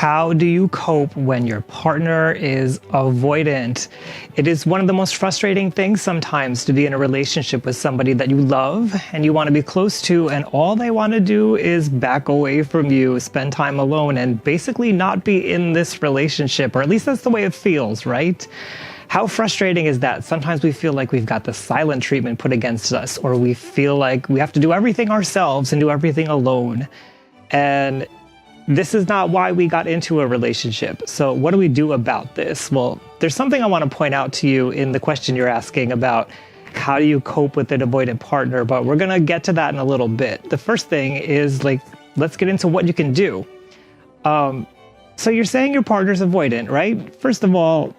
How do you cope when your partner is avoidant? It is one of the most frustrating things sometimes to be in a relationship with somebody that you love and you want to be close to, and all they want to do is back away from you, spend time alone, and basically not be in this relationship, or at least that's the way it feels, right? How frustrating is that? Sometimes we feel like we've got the silent treatment put against us, or we feel like we have to do everything ourselves and do everything alone. And this is not why we got into a relationship. So what do we do about this? Well, there's something I want to point out to you in the question you're asking about how do you cope with an avoidant partner, but we're going to get to that in a little bit. The first thing is, let's get into what you can do. So you're saying your partner's avoidant, right? First of all,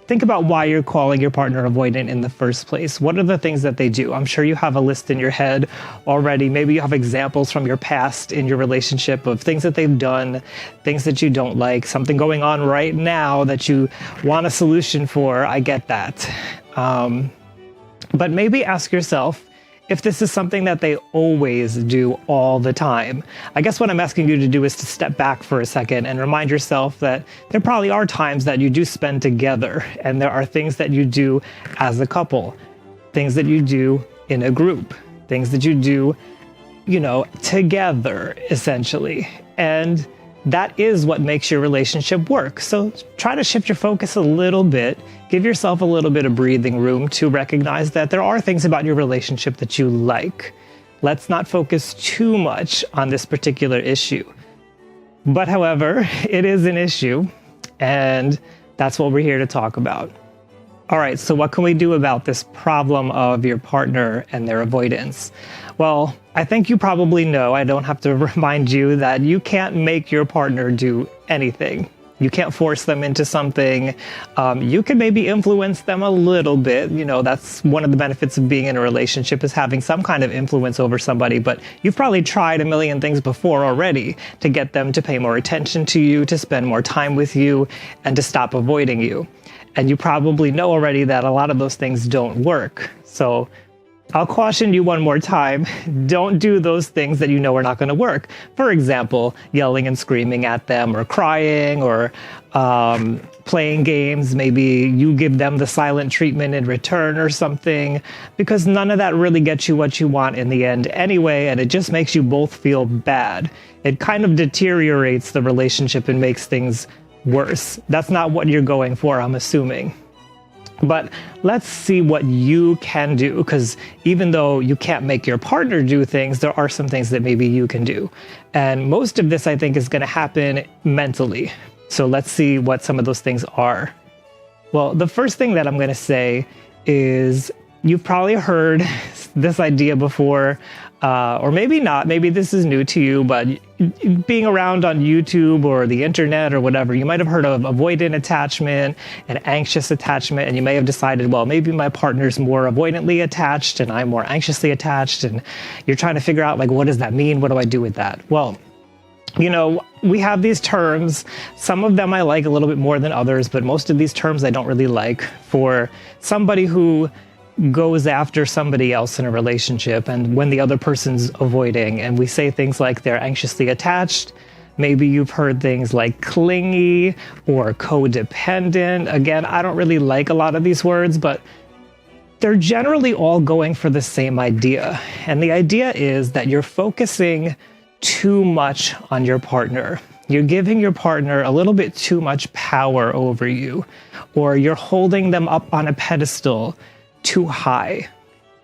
think about why you're calling your partner avoidant in the first place. What are the things that they do? I'm sure you have a list in your head already. Maybe you have examples from your past in your relationship of things that they've done, things that you don't like, something going on right now that you want a solution for. I get that. But maybe ask yourself if this is something that they always do all the time. I guess what I'm asking you to do is to step back for a second and remind yourself that there probably are times that you do spend together, and there are things that you do as a couple, things that you do in a group, things that you do, together, essentially. And that is what makes your relationship work. So try to shift your focus a little bit. Give yourself a little bit of breathing room to recognize that there are things about your relationship that you like. Let's not focus too much on this particular issue. But however, it is an issue, and that's what we're here to talk about. All right, so what can we do about this problem of your partner and their avoidance? Well, I think you probably know, I don't have to remind you, that you can't make your partner do anything. You can't force them into something. You can maybe influence them a little bit. That's one of the benefits of being in a relationship, is having some kind of influence over somebody. But you've probably tried a million things before already to get them to pay more attention to you, to spend more time with you, and to stop avoiding you. And you probably know already that a lot of those things don't work. So I'll caution you one more time, don't do those things that you know are not going to work. For example, yelling and screaming at them, or crying, or playing games. Maybe you give them the silent treatment in return or something, because none of that really gets you what you want in the end anyway, and it just makes you both feel bad. It kind of deteriorates the relationship and makes things worse. That's not what you're going for, I'm assuming. But let's see what you can do, because even though you can't make your partner do things, there are some things that maybe you can do. And most of this, I think, is going to happen mentally. So let's see what some of those things are. Well, the first thing that I'm going to say is, you've probably heard this idea before, or maybe not. Maybe this is new to you, but being around on YouTube or the internet or whatever, you might have heard of avoidant attachment and anxious attachment, and you may have decided, well, maybe my partner's more avoidantly attached and I'm more anxiously attached, and you're trying to figure out, what does that mean? What do I do with that? Well, we have these terms. Some of them I like a little bit more than others, but most of these terms I don't really like for somebody who goes after somebody else in a relationship, and when the other person's avoiding, and we say things like they're anxiously attached. Maybe you've heard things like clingy or codependent. Again, I don't really like a lot of these words, but they're generally all going for the same idea. And the idea is that you're focusing too much on your partner. You're giving your partner a little bit too much power over you, or you're holding them up on a pedestal too high.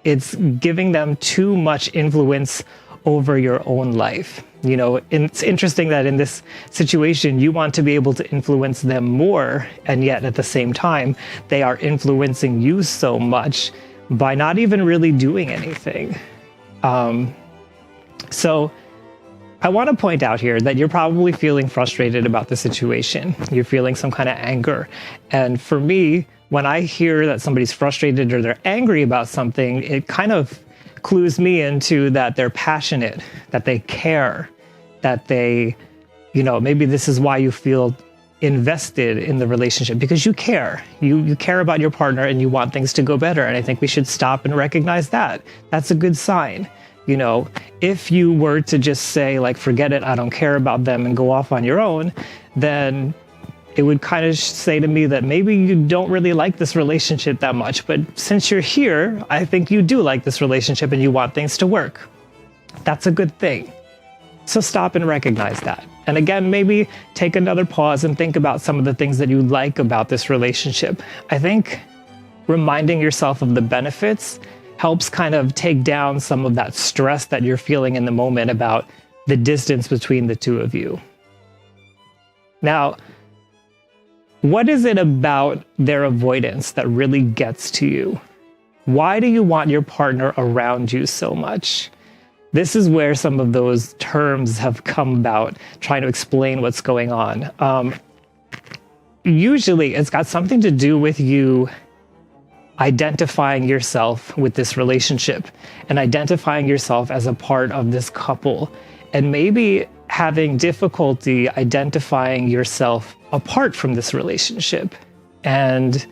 It's giving them too much influence over your own life. It's interesting that in this situation, you want to be able to influence them more, and yet at the same time, they are influencing you so much by not even really doing anything. So I want to point out here that you're probably feeling frustrated about the situation. You're feeling some kind of anger. And for me, when I hear that somebody's frustrated or they're angry about something, it kind of clues me into that they're passionate, that they care, that they, maybe this is why you feel invested in the relationship, because you care. You care about your partner and you want things to go better. And I think we should stop and recognize that. That's a good sign. If you were to just say, like, forget it, I don't care about them, and go off on your own, then it would kind of say to me that maybe you don't really like this relationship that much. But since you're here, I think you do like this relationship and you want things to work. That's a good thing. So stop and recognize that. And again, maybe take another pause and think about some of the things that you like about this relationship. I think reminding yourself of the benefits helps kind of take down some of that stress that you're feeling in the moment about the distance between the two of you. Now, what is it about their avoidance that really gets to you? Why do you want your partner around you so much? This is where some of those terms have come about, trying to explain what's going on. Usually, it's got something to do with you identifying yourself with this relationship and identifying yourself as a part of this couple, and maybe having difficulty identifying yourself apart from this relationship and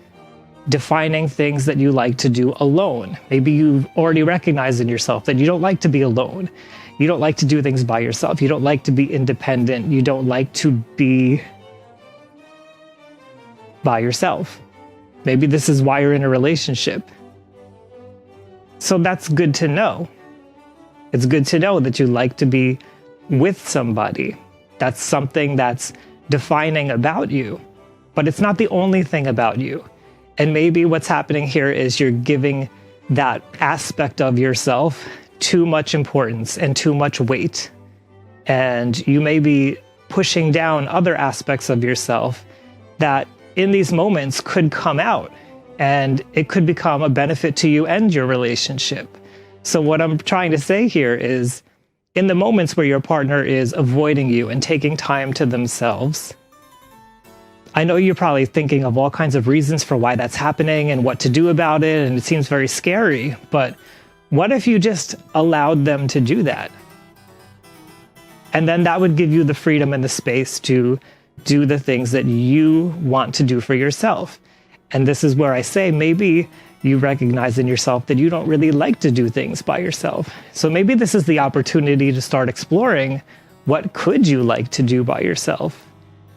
defining things that you like to do alone. Maybe you've already recognized in yourself that you don't like to be alone. You don't like to do things by yourself. You don't like to be independent. You don't like to be by yourself. Maybe this is why you're in a relationship. So that's good to know. It's good to know that you like to be with somebody. That's something that's defining about you, but it's not the only thing about you. And maybe what's happening here is you're giving that aspect of yourself too much importance and too much weight. And you may be pushing down other aspects of yourself that in these moments could come out, and it could become a benefit to you and your relationship. So what I'm trying to say here is, in the moments where your partner is avoiding you and taking time to themselves, I know you're probably thinking of all kinds of reasons for why that's happening and what to do about it, and it seems very scary, but what if you just allowed them to do that? And then that would give you the freedom and the space to do the things that you want to do for yourself. And this is where I say maybe you recognize in yourself that you don't really like to do things by yourself. So maybe this is the opportunity to start exploring, what could you like to do by yourself?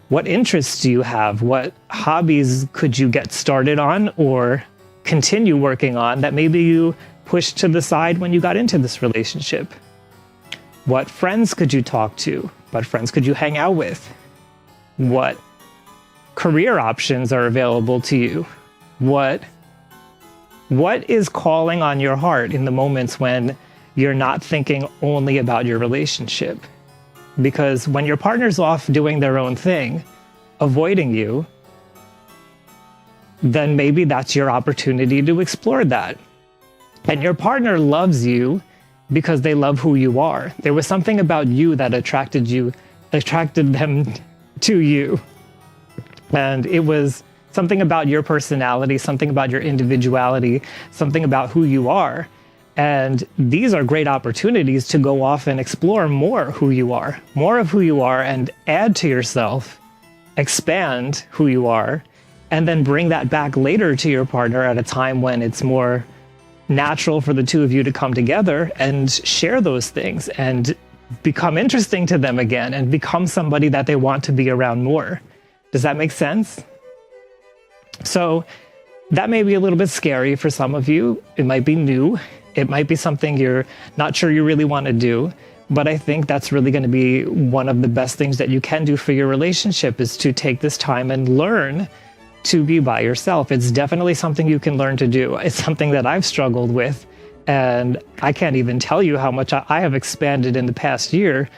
What interests do you have? What hobbies could you get started on or continue working on that maybe you pushed to the side when you got into this relationship? What friends could you talk to? What friends could you hang out with? What career options are available to you? What is calling on your heart in the moments when you're not thinking only about your relationship? Because when your partner's off doing their own thing, avoiding you, then maybe that's your opportunity to explore that. And your partner loves you because they love who you are. There was something about you that attracted them to you. And it was something about your personality, something about your individuality, something about who you are. And these are great opportunities to go off and explore more of who you are, and add to yourself, expand who you are, and then bring that back later to your partner at a time when it's more natural for the two of you to come together and share those things and become interesting to them again and become somebody that they want to be around more. Does that make sense? So that may be a little bit scary for some of you. It might be new. It might be something you're not sure you really want to do. But I think that's really going to be one of the best things that you can do for your relationship, is to take this time and learn to be by yourself. It's definitely something you can learn to do. It's something that I've struggled with. And I can't even tell you how much I have expanded in the past year,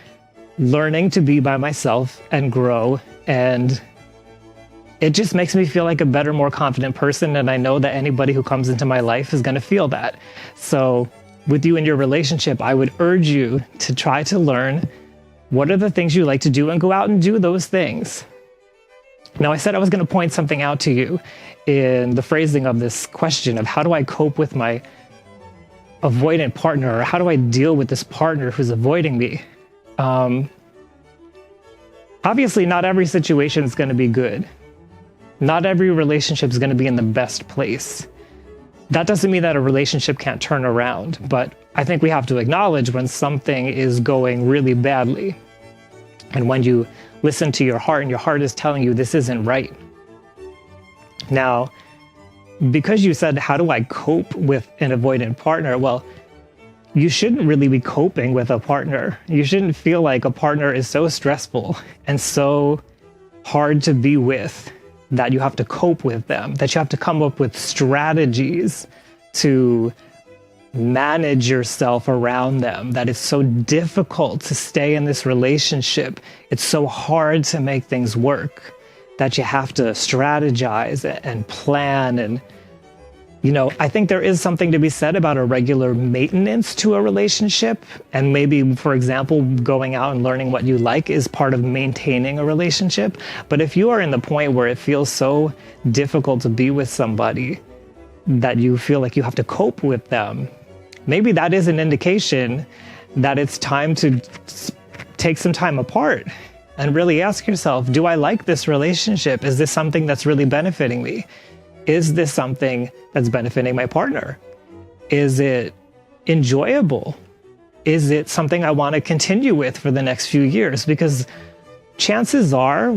learning to be by myself and grow. And it just makes me feel like a better, more confident person. And I know that anybody who comes into my life is going to feel that. So with you in your relationship, I would urge you to try to learn what are the things you like to do and go out and do those things. Now, I said I was going to point something out to you in the phrasing of this question of how do I cope with my avoidant partner, or how do I deal with this partner who's avoiding me? Obviously, not every situation is going to be good. Not every relationship is going to be in the best place. That doesn't mean that a relationship can't turn around, but I think we have to acknowledge when something is going really badly. And when you listen to your heart and your heart is telling you this isn't right. Now, because you said, how do I cope with an avoidant partner? Well, you shouldn't really be coping with a partner. You shouldn't feel like a partner is so stressful and so hard to be with that you have to cope with them, that you have to come up with strategies to manage yourself around them, that it's so difficult to stay in this relationship. It's so hard to make things work that you have to strategize and plan. And, I think there is something to be said about a regular maintenance to a relationship. And maybe, for example, going out and learning what you like is part of maintaining a relationship. But if you are in the point where it feels so difficult to be with somebody that you feel like you have to cope with them, maybe that is an indication that it's time to take some time apart and really ask yourself, do I like this relationship? Is this something that's really benefiting me? Is this something that's benefiting my partner? Is it enjoyable? Is it something I want to continue with for the next few years? Because chances are,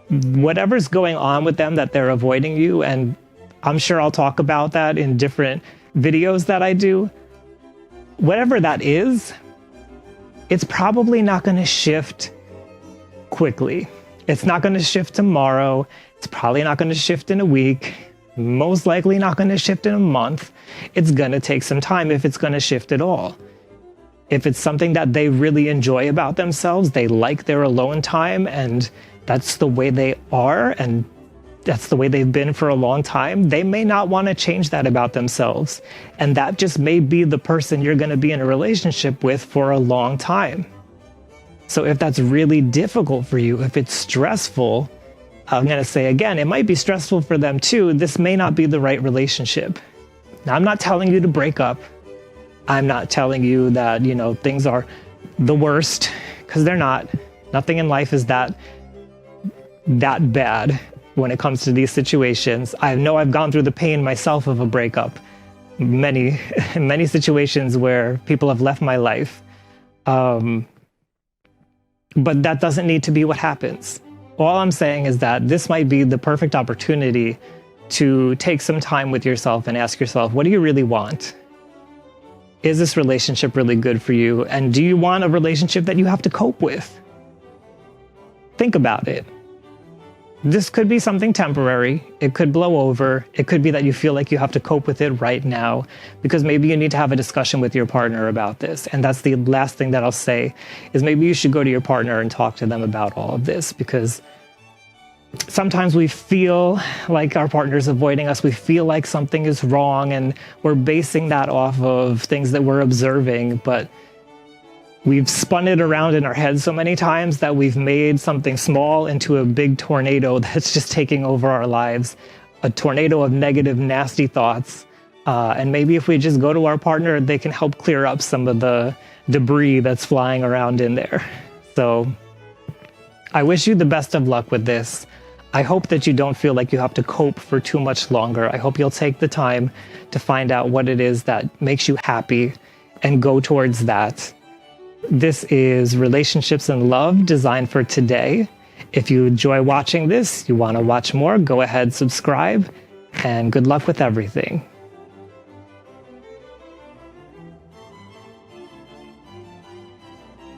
whatever's going on with them that they're avoiding you, and I'm sure I'll talk about that in different videos that I do, whatever that is, it's probably not going to shift quickly. It's not going to shift tomorrow. It's probably not going to shift in a week. Most likely not going to shift in a month. It's going to take some time if it's going to shift at all. If it's something that they really enjoy about themselves, they like their alone time, and that's the way they are, and that's the way they've been for a long time, they may not want to change that about themselves. And that just may be the person you're going to be in a relationship with for a long time. So if that's really difficult for you, if it's stressful, I'm going to say again, it might be stressful for them too. This may not be the right relationship. Now, I'm not telling you to break up. I'm not telling you that, things are the worst, because they're not. Nothing in life is that bad when it comes to these situations. I know I've gone through the pain myself of a breakup. Many situations where people have left my life. But that doesn't need to be what happens. All I'm saying is that this might be the perfect opportunity to take some time with yourself and ask yourself, what do you really want? Is this relationship really good for you? And do you want a relationship that you have to cope with? Think about it. This could be something temporary. It could blow over. It could be that you feel like you have to cope with it right now, because maybe you need to have a discussion with your partner about this. And that's the last thing that I'll say, is maybe you should go to your partner and talk to them about all of this, because sometimes we feel like our partner's avoiding us. We feel like something is wrong, and we're basing that off of things that we're observing, but we've spun it around in our heads so many times that we've made something small into a big tornado that's just taking over our lives, a tornado of negative, nasty thoughts. And maybe if we just go to our partner, they can help clear up some of the debris that's flying around in there. So I wish you the best of luck with this. I hope that you don't feel like you have to cope for too much longer. I hope you'll take the time to find out what it is that makes you happy and go towards that. This is Relationships and Love, designed for today. If you enjoy watching this, you want to watch more, go ahead, subscribe, and good luck with everything.